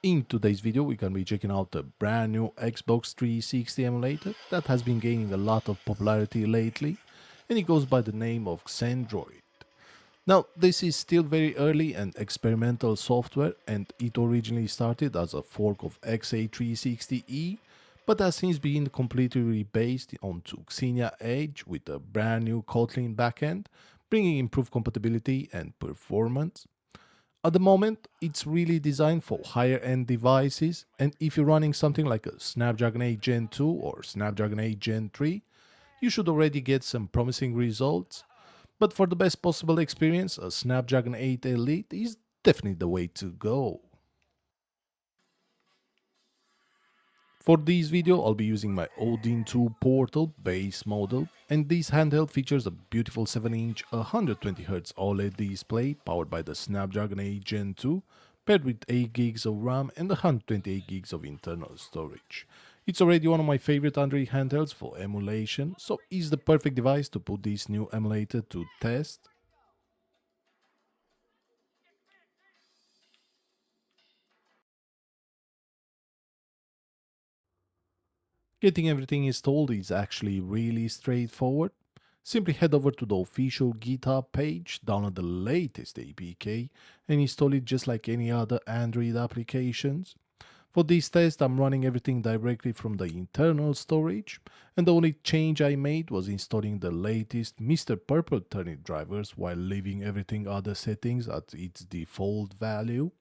In today's video, we're going to be checking out the brand new Xbox 360 emulator that has been gaining a lot of popularity lately, and it goes by the name of XenDroid. Now, this is still very early and experimental software, and it originally started as a fork of XA360E, but has since been completely rebased onto Xenia Edge with a brand new Kotlin backend, bringing improved compatibility and performance. At the moment, it's really designed for higher end devices, and if you're running something like a Snapdragon 8 Gen 2 or Snapdragon 8 Gen 3, you should already get some promising results. But for the best possible experience, a Snapdragon 8 Elite is definitely the way to go. For this video, I'll be using my Odin 2 Portal base model, and this handheld features a beautiful 7-inch 120Hz OLED display powered by the Snapdragon 8 Gen 2, paired with 8 gigs of RAM and 128 gigs of internal storage. It's already one of my favorite Android handhelds for emulation, so it's the perfect device to put this new emulator to test. Getting everything installed is actually really straightforward. Simply head over to the official GitHub page, download the latest APK, and install it just like any other Android applications. For this test, I'm running everything directly from the internal storage, and the only change I made was installing the latest Mr. Purple Turnip drivers while leaving everything other settings at its default value.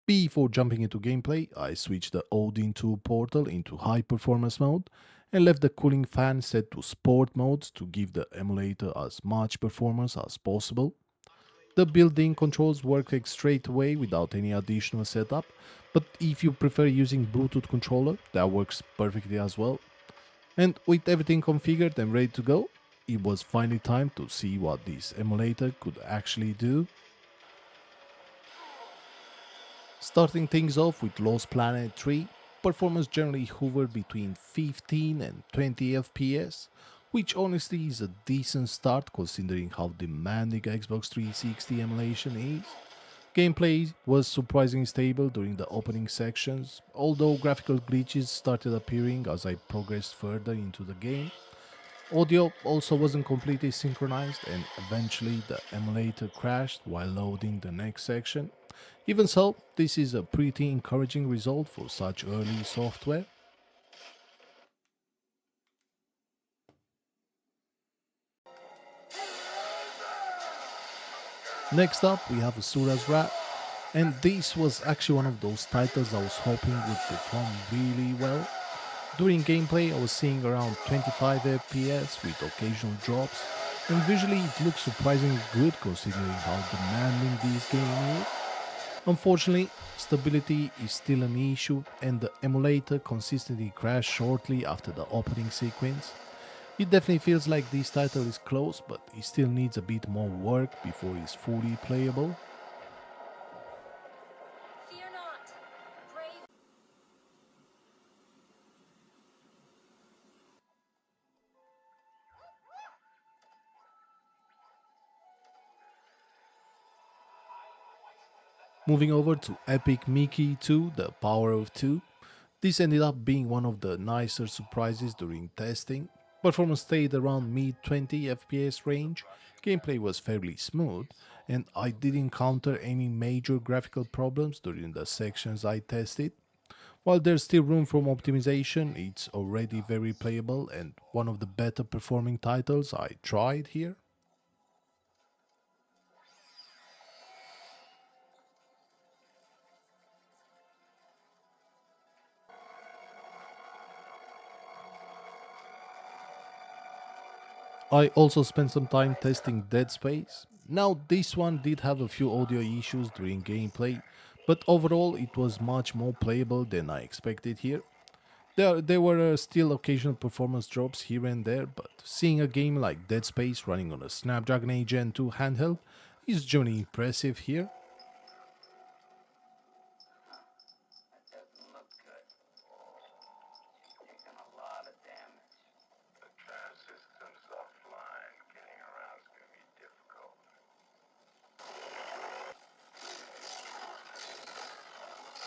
Before jumping into gameplay, I switched the Odin 2 portal into high performance mode and left the cooling fan set to sport modes to give the emulator as much performance as possible. The built-in controls work like straight away without any additional setup, but if you prefer using Bluetooth controller, that works perfectly as well. And with everything configured and ready to go, it was finally time to see what this emulator could actually do. Starting things off with Lost Planet 3, performance generally hovered between 15 and 20 FPS, which honestly is a decent start considering how demanding Xbox 360 emulation is. Gameplay was surprisingly stable during the opening sections, although graphical glitches started appearing as I progressed further into the game. Audio also wasn't completely synchronized, and eventually the emulator crashed while loading the next section. Even so, this is a pretty encouraging result for such early software. Next up, we have Asura's Wrath, and this was actually one of those titles I was hoping would perform really well. During gameplay, I was seeing around 25 FPS with occasional drops, and visually it looks surprisingly good considering how demanding this game is. Unfortunately, stability is still an issue, and the emulator consistently crashed shortly after the opening sequence. It definitely feels like this title is close, but it still needs a bit more work before it's fully playable. Fear not, brave. Moving over to Epic Mickey 2, The Power of 2. This ended up being one of the nicer surprises during testing. Performance stayed around mid 20 FPS range, gameplay was fairly smooth, and I didn't encounter any major graphical problems during the sections I tested. While there's still room for optimization, it's already very playable and one of the better performing titles I tried here. I also spent some time testing Dead Space. Now, this one did have a few audio issues during gameplay, but overall it was much more playable than I expected here. There were still occasional performance drops here and there, but seeing a game like Dead Space running on a Snapdragon 8 Gen 2 handheld is genuinely impressive here.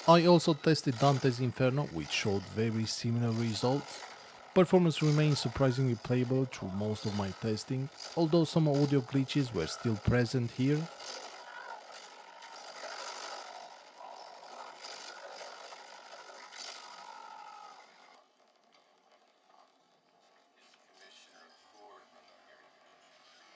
I also tested Dante's Inferno, which showed very similar results. Performance remains surprisingly playable through most of my testing, although some audio glitches were still present here.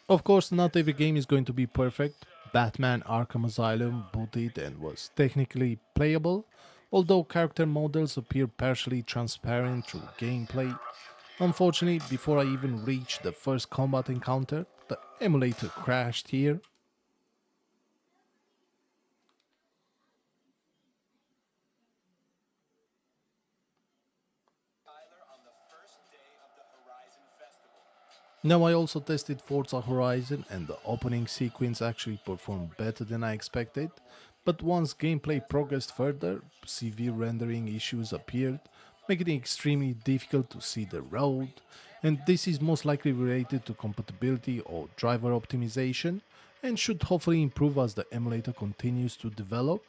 Of course, not every game is going to be perfect. Batman Arkham Asylum booted and was technically playable, although character models appear partially transparent through gameplay. Unfortunately, before I even reached the first combat encounter, the emulator crashed here. Now, I also tested Forza Horizon, and the opening sequence actually performed better than I expected. But once gameplay progressed further, severe rendering issues appeared, making it extremely difficult to see the road. And this is most likely related to compatibility or driver optimization, and should hopefully improve as the emulator continues to develop.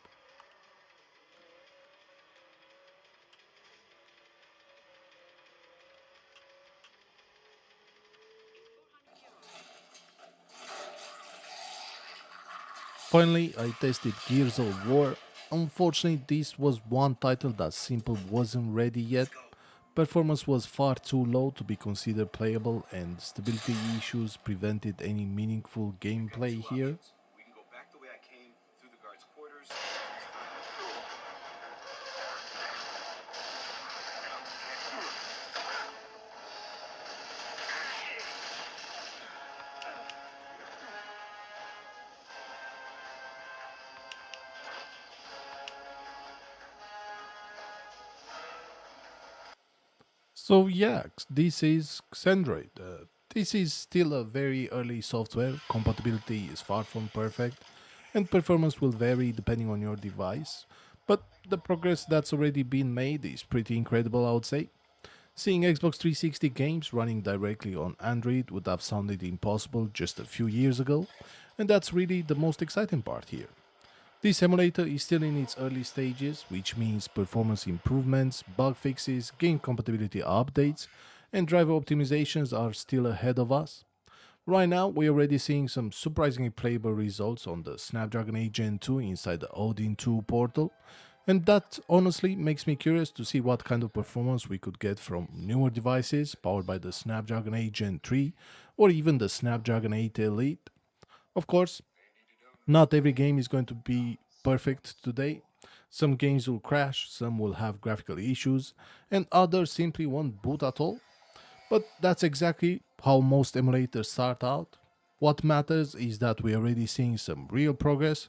Finally, I tested Gears of War. Unfortunately, this was one title that simply wasn't ready yet. Performance was far too low to be considered playable, and stability issues prevented any meaningful gameplay here. So yeah, this is XenDroid. This is still a very early software. Compatibility is far from perfect, and performance will vary depending on your device. But the progress that's already been made is pretty incredible, I would say. Seeing Xbox 360 games running directly on Android would have sounded impossible just a few years ago, and that's really the most exciting part here. This emulator is still in its early stages, which means performance improvements, bug fixes, game compatibility updates, and driver optimizations are still ahead of us. Right now, we're already seeing some surprisingly playable results on the Snapdragon 8 Gen 2 inside the Odin 2 portal, and that honestly makes me curious to see what kind of performance we could get from newer devices powered by the Snapdragon 8 Gen 3 or even the Snapdragon 8 Elite. Of course, not every game is going to be perfect today. Some games will crash, some will have graphical issues, and others simply won't boot at all. But that's exactly how most emulators start out. What matters is that we're already seeing some real progress,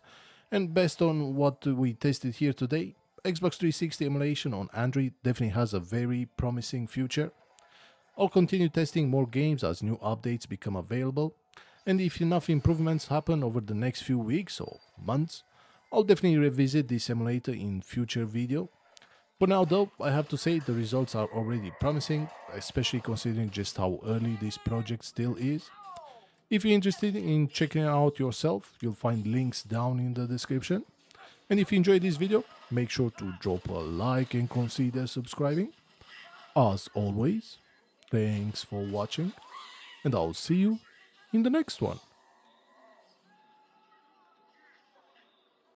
and based on what we tested here today, Xbox 360 emulation on Android definitely has a very promising future. I'll continue testing more games as new updates become available, and if enough improvements happen over the next few weeks or months, I'll definitely revisit this emulator in future video. For now though, I have to say the results are already promising, especially considering just how early this project still is. If you're interested in checking it out yourself, you'll find links down in the description. And if you enjoyed this video, make sure to drop a like and consider subscribing. As always, thanks for watching, and I'll see you in the next one.